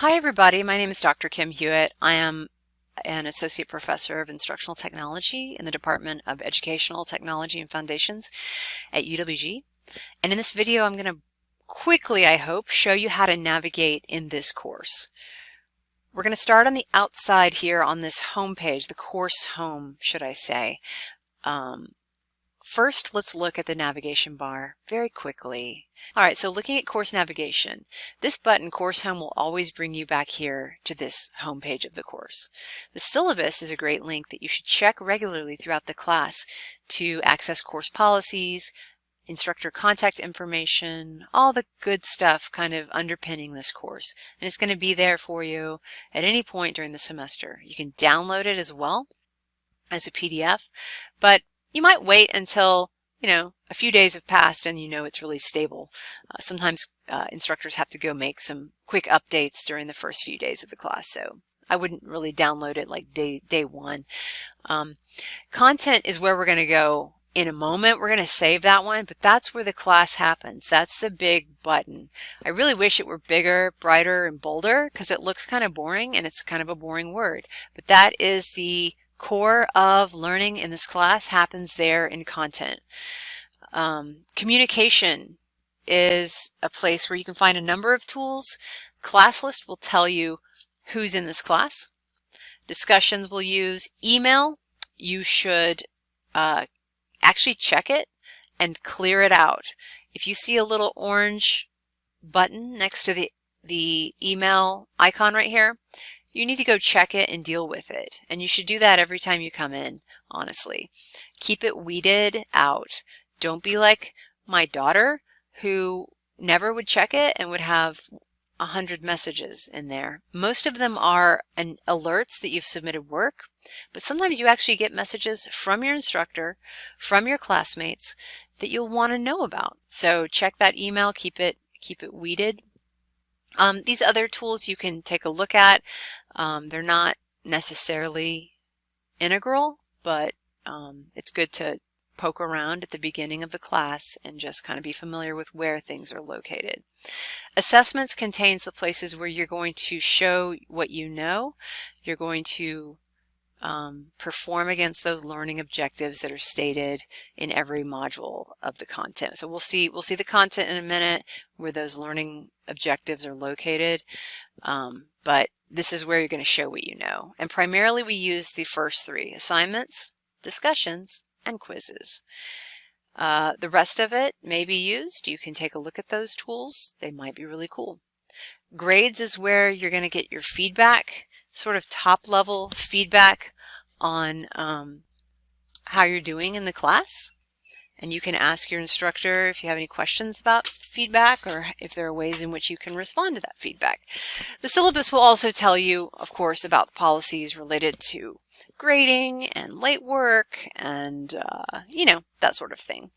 Hi everybody, my name is Dr. Kim Hewitt. I am an Associate Professor of Instructional Technology in the Department of Educational Technology and Foundations at UWG. And in this video I'm going to quickly, I hope, show you how to navigate in this course. We're going to start on the outside here on this home page, the course home, should I say. First, let's look at the navigation bar very quickly. All right, so looking at course navigation, this button, Course Home, will always bring you back here to this home page of the course. The syllabus is a great link that you should check regularly throughout the class to access course policies, instructor contact information, all the good stuff kind of underpinning this course. And it's going to be there for you at any point during the semester. You can download it as well as a PDF, but you might wait until, a few days have passed and it's really stable. Sometimes instructors have to go make some quick updates during the first few days of the class, so I wouldn't really download it like day one. Content is where we're going to go in a moment. We're going to save that one, but that's where the class happens. That's the big button. I really wish it were bigger, brighter, and bolder because it looks kind of boring and it's kind of a boring word, but that is the core of learning in this class happens there in content. Communication is a place where you can find a number of tools. Class list will tell you who's in this class. Discussions will use email. You should actually check it and clear it out. If you see a little orange button next to the email icon right here, you need to go check it and deal with it. And you should do that every time you come in, honestly. Keep it weeded out. Don't be like my daughter, who never would check it and would have 100 messages in there. Most of them are alerts that you've submitted work, but sometimes you actually get messages from your instructor, from your classmates that you'll want to know about. So check that email, keep it weeded. These other tools you can take a look at. They're not necessarily integral, but it's good to poke around at the beginning of the class and just kind of be familiar with where things are located. Assessments contains the places where you're going to show what you know. You're going to perform against those learning objectives that are stated in every module of the content. So we'll see the content in a minute where those learning objectives are located, but this is where you're going to show what you know. And primarily we use the first three: assignments, discussions, and quizzes. The rest of it may be used. You can take a look at those tools. They might be really cool. Grades is where you're going to get your feedback, sort of top-level feedback on how you're doing in the class. And you can ask your instructor if you have any questions about feedback or if there are ways in which you can respond to that feedback. The syllabus will also tell you, of course, about the policies related to grading and late work and, that sort of thing.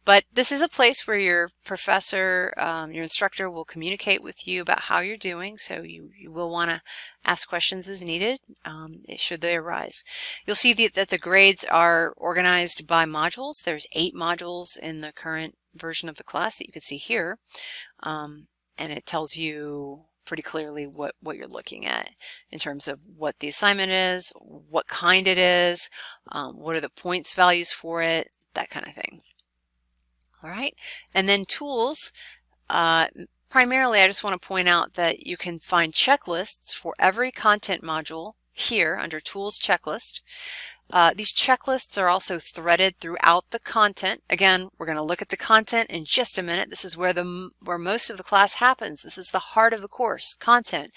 But this is a place where your professor, your instructor will communicate with you about how you're doing, so you will want to ask questions as needed, should they arise. You'll see that the grades are organized by modules. There's 8 modules in the current version of the class that you can see here, and it tells you pretty clearly what you're looking at in terms of what the assignment is, what kind it is, what are the points values for it, that kind of thing. All right, and then tools. Primarily, I just want to point out that you can find checklists for every content module here under Tools Checklist. These checklists are also threaded throughout the content. Again, we're going to look at the content in just a minute. This is where most of the class happens. This is the heart of the course, content.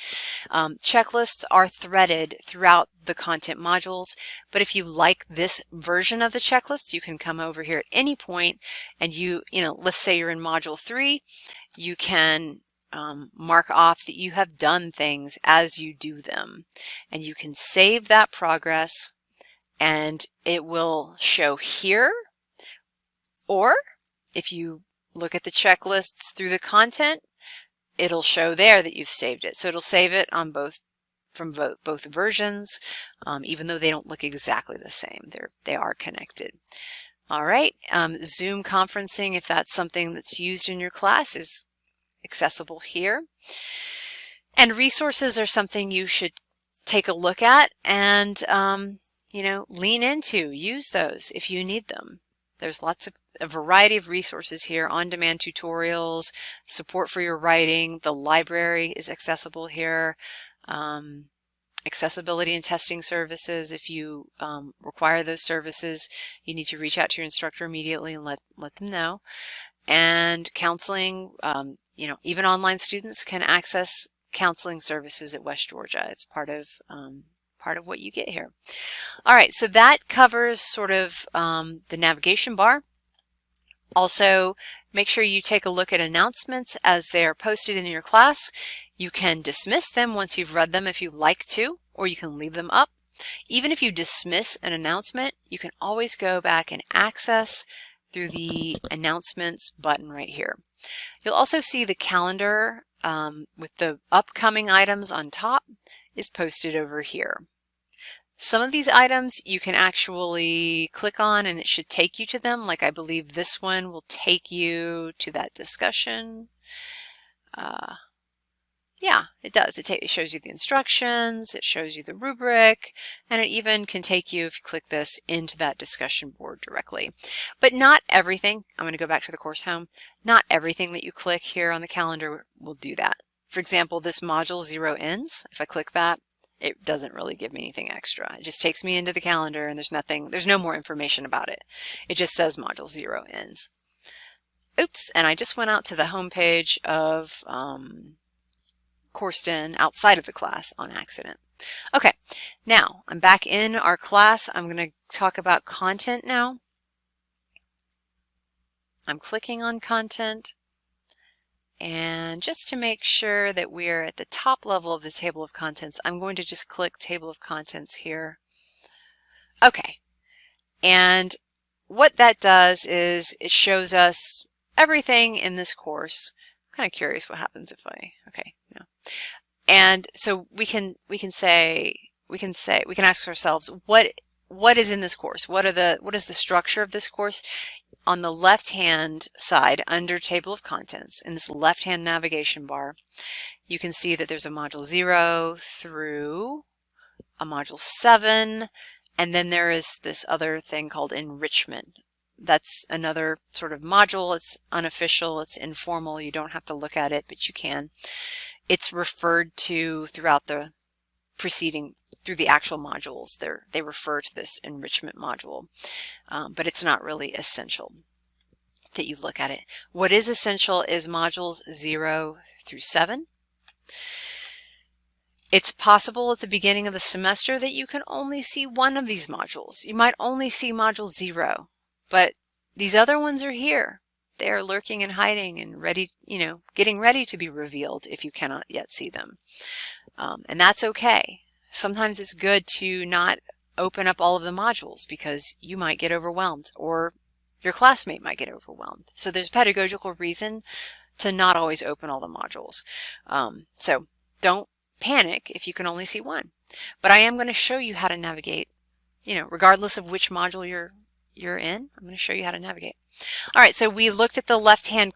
Checklists are threaded throughout the content modules, but if you like this version of the checklist, you can come over here at any point and let's say you're in module 3, you can mark off that you have done things as you do them, and you can save that progress and it will show here, or if you look at the checklists through the content, it'll show there that you've saved it. So it'll save it on from both versions, even though they don't look exactly the same. They are connected. All right, Zoom conferencing, if that's something that's used in your class, is accessible here. And resources are something you should take a look at and, you know, lean into. Use those if you need them. There's a variety of resources here, on-demand tutorials, support for your writing. The library is accessible here. Accessibility and testing services. If you require those services, you need to reach out to your instructor immediately and let them know. And counseling, you know, even online students can access counseling services at West Georgia. It's part of what you get here. All right, so that covers sort of the navigation bar. Also, make sure you take a look at announcements as they are posted in your class. You can dismiss them once you've read them if you'd like to, or you can leave them up. Even if you dismiss an announcement, you can always go back and access through the announcements button right here. You'll also see the calendar with the upcoming items on top is posted over here. Some of these items you can actually click on and it should take you to them, like I believe this one will take you to that discussion. Yeah, it does. It shows you the instructions, it shows you the rubric, and it even can take you, if you click this, into that discussion board directly. But not everything, I'm going to go back to the course home, not everything that you click here on the calendar will do that. For example, this module 0 ends, if I click that, it doesn't really give me anything extra. It just takes me into the calendar and there's no more information about it. It just says module 0 ends. Oops, and I just went out to the home page of Coursed-In outside of the class on accident. Okay, now I'm back in our class. I'm going to talk about content now. I'm clicking on content, and just to make sure that we're at the top level of the table of contents, I'm going to just click table of contents here. Okay, and what that does is it shows us everything in this course. I'm kind of curious what happens if okay, no. And so we can ask ourselves, what is in this course? What is the structure of this course? On the left-hand side, under table of contents, in this left-hand navigation bar, you can see that there's a module 0 through a module 7, and then there is this other thing called enrichment. That's another sort of module. It's unofficial, it's informal, you don't have to look at it, but you can. It's referred to throughout the through the actual modules. They refer to this enrichment module, but it's not really essential that you look at it. What is essential is modules 0 through 7. It's possible at the beginning of the semester that you can only see one of these modules. You might only see module 0, but these other ones are here. They are lurking and hiding and ready, you know, getting ready to be revealed if you cannot yet see them. And that's okay. Sometimes it's good to not open up all of the modules because you might get overwhelmed or your classmate might get overwhelmed. So there's a pedagogical reason to not always open all the modules. So don't panic if you can only see one. But I am going to show you how to navigate, you know, regardless of which module you're in. I'm going to show you how to navigate. All right, so we looked at the left-hand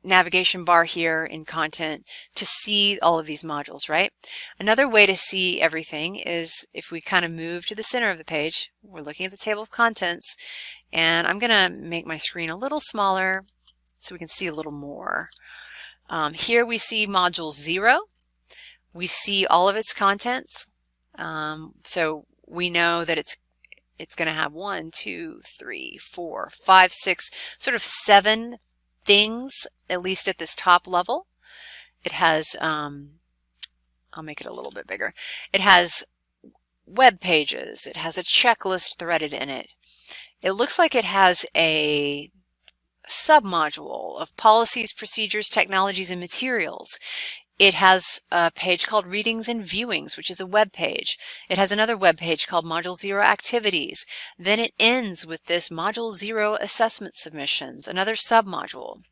navigation bar here in content to see all of these modules, right? Another way to see everything is if we kind of move to the center of the page. We're looking at the table of contents, and I'm going to make my screen a little smaller so we can see a little more. Here we see module 0. We see all of its contents. So we know that it's going to have 1, 2, 3, 4, 5, 6, sort of 7 things, at least at this top level. It has, I'll make it a little bit bigger. It has web pages. It has a checklist threaded in it. It looks like it has a submodule of policies, procedures, technologies, and materials. It has a page called Readings and Viewings, which is a web page. It has another web page called Module 0 Activities. Then it ends with this Module 0 Assessment Submissions, another submodule.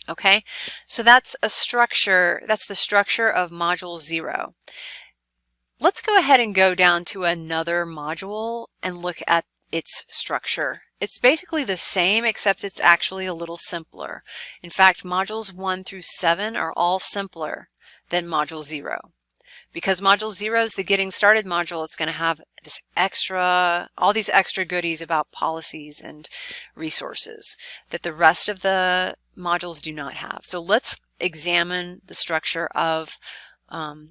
Okay, so that's a structure, that's the structure of Module 0. Let's go ahead and go down to another module and look at its structure. It's basically the same, except it's actually a little simpler. In fact, modules 1 through 7 are all simpler. than Module 0. Because Module 0 is the Getting Started module, it's going to have this all these extra goodies about policies and resources that the rest of the modules do not have. So let's examine the structure of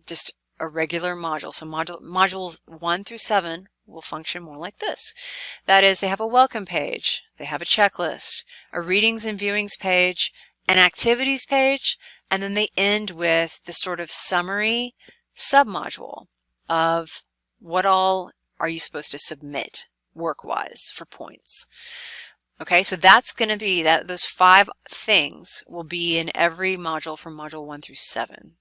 just a regular module. So modules 1 through 7 will function more like this. That is, they have a welcome page, they have a checklist, a readings and viewings page, an activities page, and then they end with this sort of summary submodule of what all are you supposed to submit work-wise for points. Okay, so that's going to be those 5 things will be in every module from module 1 through 7.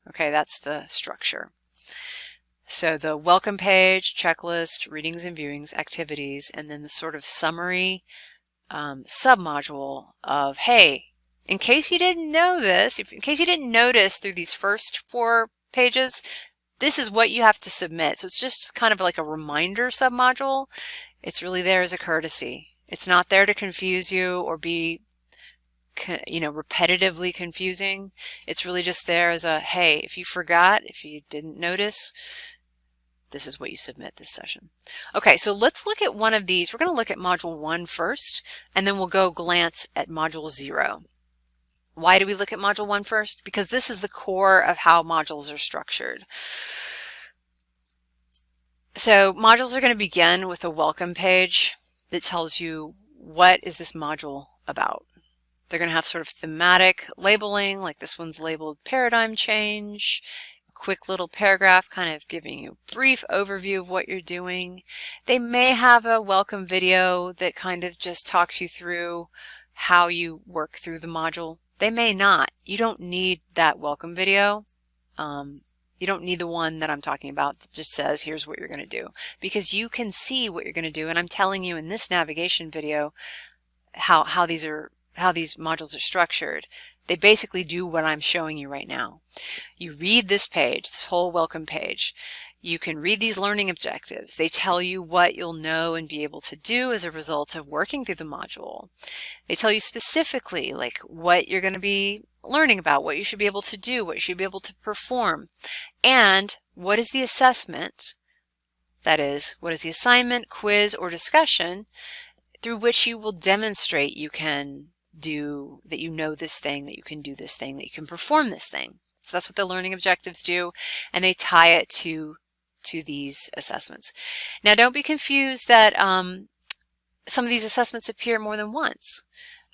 Okay, that's the structure. So the welcome page, checklist, readings and viewings, activities, and then the sort of summary submodule of, hey, in case you didn't know this, in case you didn't notice through these first 4 pages, this is what you have to submit. So it's just kind of like a reminder submodule. It's really there as a courtesy. It's not there to confuse you or be, repetitively confusing. It's really just there as a, hey, if you forgot, if you didn't notice, this is what you submit this session. Okay, so let's look at one of these. We're going to look at Module 1 first, and then we'll go glance at Module 0. Why do we look at Module 1 first? Because this is the core of how modules are structured. So modules are going to begin with a welcome page that tells you what is this module about. They're going to have sort of thematic labeling, like this one's labeled Paradigm Change. Quick little paragraph kind of giving you a brief overview of what you're doing. They may have a welcome video that kind of just talks you through how you work through the module. They may not. You don't need that welcome video. You don't need the one that I'm talking about that just says here's what you're going to do, because you can see what you're going to do, and I'm telling you in this navigation video how these modules are structured. They basically do what I'm showing you right now. You read this page, this whole welcome page. You can read these learning objectives. They tell you what you'll know and be able to do as a result of working through the module. They tell you specifically like what you're going to be learning about, what you should be able to do, what you should be able to perform, and what is the assessment, that is, what is the assignment, quiz, or discussion through which you will demonstrate you can do, that you know this thing, that you can do this thing, that you can perform this thing. So that's what the learning objectives do, and they tie it to these assessments. Now don't be confused that some of these assessments appear more than once.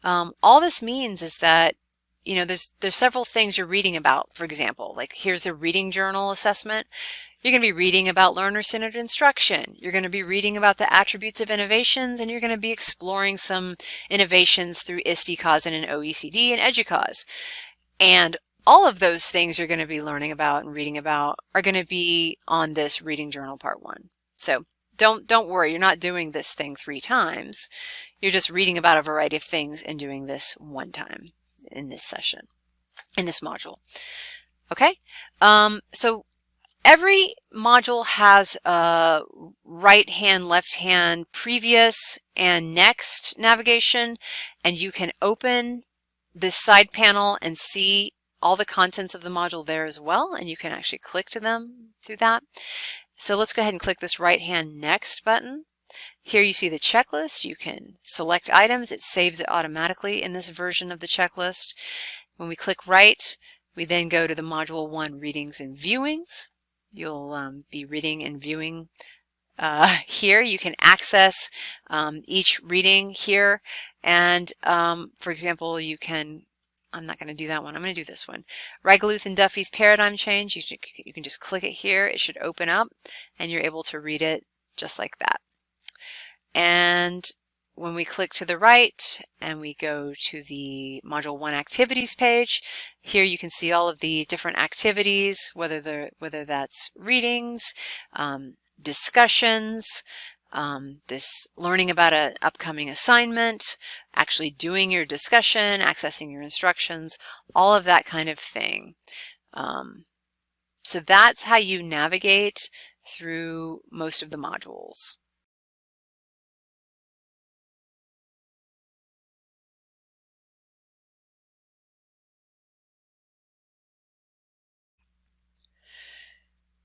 All this means is that there's several things you're reading about. For example, like here's a reading journal assessment. You're going to be reading about learner-centered instruction. You're going to be reading about the attributes of innovations, and you're going to be exploring some innovations through ISTE, CAUSIN, and OECD and EDUCAUSE. And all of those things you're going to be learning about and reading about are going to be on this reading journal part 1. So don't worry, you're not doing this thing 3 times. You're just reading about a variety of things and doing this 1 time in this session, in this module. Okay, so every module has a right hand, left hand, previous and next navigation, and you can open this side panel and see all the contents of the module there as well, and you can actually click to them through that. So let's go ahead and click this right hand next button. Here you see the checklist. You can select items. It saves it automatically in this version of the checklist. When we click right, we then go to the Module 1 Readings and Viewings. You'll be reading and viewing here. You can access each reading here, and for example, you can, I'm not going to do that one, I'm going to do this one. Ragaluth and Duffy's Paradigm Change. You can just click it here. It should open up, and you're able to read it just like that. And when we click to the right and we go to the Module 1 Activities page, here you can see all of the different activities, whether that's readings, discussions, this learning about an upcoming assignment, actually doing your discussion, accessing your instructions, all of that kind of thing. So that's how you navigate through most of the modules.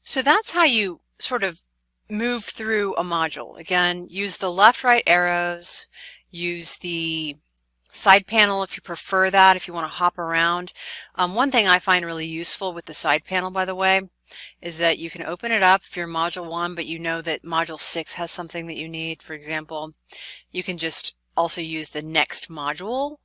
So that's how you sort of move through a module. Again, use the left-right arrows, use the side panel if you prefer that, if you want to hop around. One thing I find really useful with the side panel, by the way, is that you can open it up if you're in Module 1, but you know that Module 6 has something that you need. For example, you can just also use the next module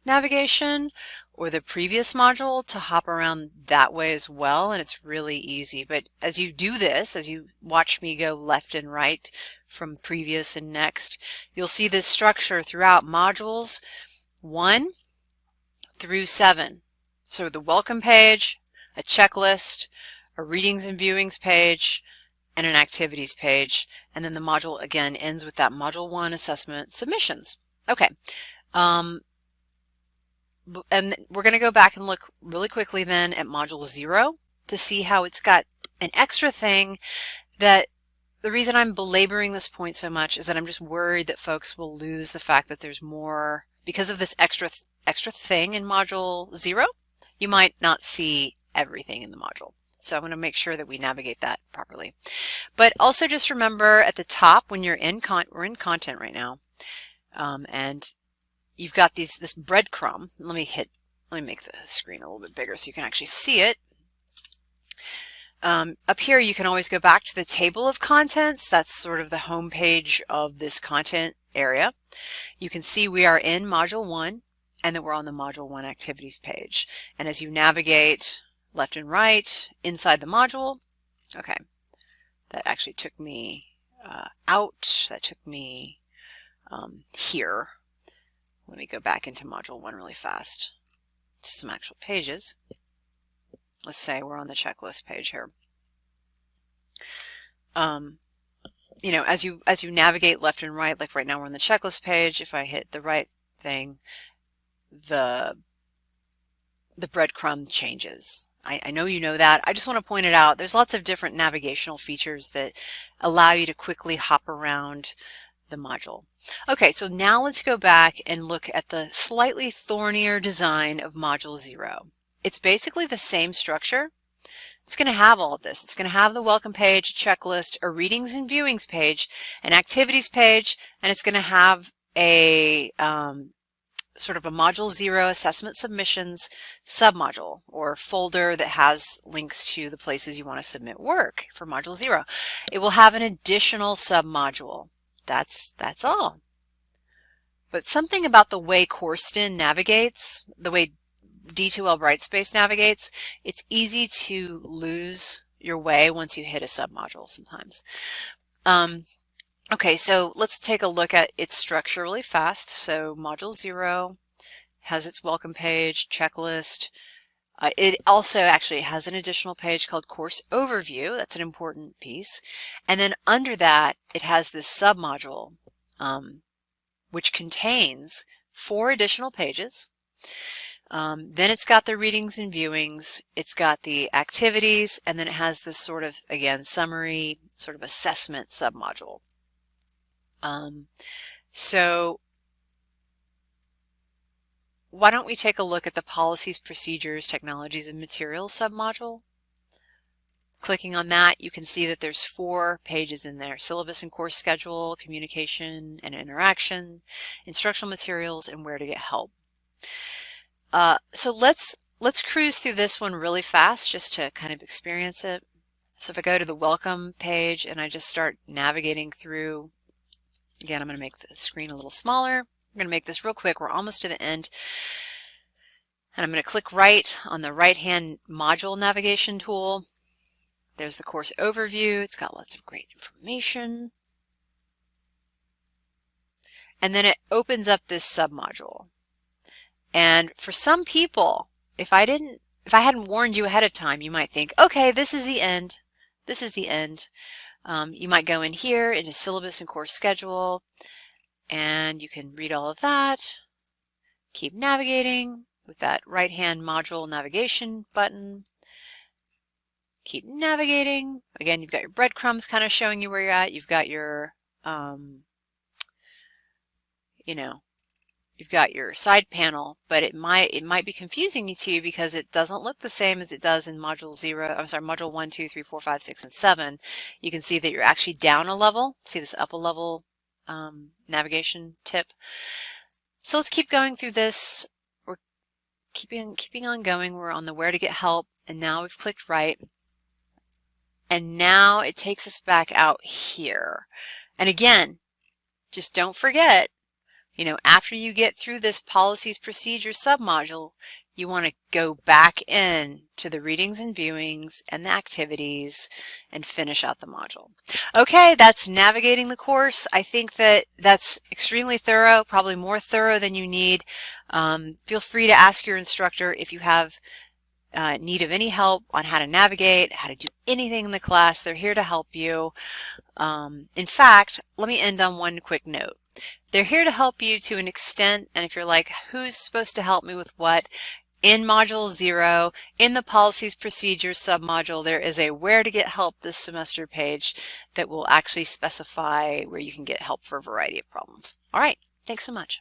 navigation or the previous module to hop around that way as well, and it's really easy. But as you do this, as you watch me go left and right from previous and next, you'll see this structure throughout modules 1 through 7. So the welcome page, a checklist, a readings and viewings page, and an activities page, and then the module again ends with that Module 1 assessment submissions. Okay, and we're going to go back and look really quickly then at Module 0 to see how it's got an extra thing that the reason I'm belaboring this point so much is that I'm just worried that folks will lose the fact that there's more because of this extra thing in Module 0. You might not see everything in the module. So I'm going to make sure that we navigate that properly. But also just remember at the top when you're in we're in content right now, and you've got this breadcrumb. Let me make the screen a little bit bigger so you can actually see it. Up here you can always go back to the table of contents. That's sort of the home page of this content area. You can see we are in Module 1 and that we're on the Module 1 activities page. And as you navigate left and right inside the module, okay, that actually took me out. That took me here. Let me go back into Module 1 really fast to some actual pages. Let's say we're on the checklist page here. You know, as you navigate left and right, like right now we're on the checklist page, if I hit the right thing, the breadcrumb changes. I know you know that. I just want to point it out. There's lots of different navigational features that allow you to quickly hop around the module. Okay, so now let's go back and look at the slightly thornier design of Module 0. It's basically the same structure. It's going to have all of this. It's going to have the welcome page, checklist, a readings and viewings page, an activities page, and it's going to have a sort of a Module 0 assessment submissions submodule or folder that has links to the places you want to submit work for Module 0. It will have an additional submodule. That's all. But something about the way Courstin navigates, the way D2L Brightspace navigates, it's easy to lose your way once you hit a submodule sometimes. Okay, so let's take a look at its structure really fast. So Module 0 has its welcome page, checklist. It also actually has an additional page called Course Overview. That's an important piece. And then under that, it has this submodule, which contains 4 additional pages. Then it's got the readings and viewings, it's got the activities, and then it has this sort of, again, summary, sort of assessment submodule. So why don't we take a look at the Policies, Procedures, Technologies, and Materials submodule? Clicking on that, you can see that there's 4 pages in there: syllabus and course schedule, communication and interaction, instructional materials, and where to get help. So let's cruise through this one really fast just to kind of experience it. So if I go to the welcome page and I just start navigating through, again, I'm going to make the screen a little smaller. I'm going to make this real quick. We're almost to the end. And I'm going to click right on the right-hand module navigation tool. There's the course overview. It's got lots of great information. And then it opens up this submodule. And for some people, if I hadn't warned you ahead of time, you might think, okay, this is the end. This is the end. You might go in here into syllabus and course schedule, and you can read all of that. Keep navigating with that right-hand module navigation button. Keep navigating. Again, you've got your breadcrumbs kind of showing you where you're at. You've got your, you know, you've got your side panel, but it might be confusing to you because it doesn't look the same as it does in module 1, 2, 3, 4, 5, 6, and 7. You can see that you're actually down a level. See this up a level navigation tip. So let's keep going through this. We're keeping on going. We're on the where to get help, and now we've clicked right. And now it takes us back out here. And again, just don't forget, after you get through this policies procedures submodule, you want to go back in to the readings and viewings and the activities and finish out the module. Okay, that's navigating the course. I think that's extremely thorough, probably more thorough than you need. Feel free to ask your instructor if you have need of any help on how to navigate, how to do anything in the class. They're here to help you. In fact, let me end on one quick note. They're here to help you to an extent, and if you're like, who's supposed to help me with what? In Module 0, in the Policies Procedures submodule, there is a Where to Get Help this semester page that will actually specify where you can get help for a variety of problems. All right, thanks so much.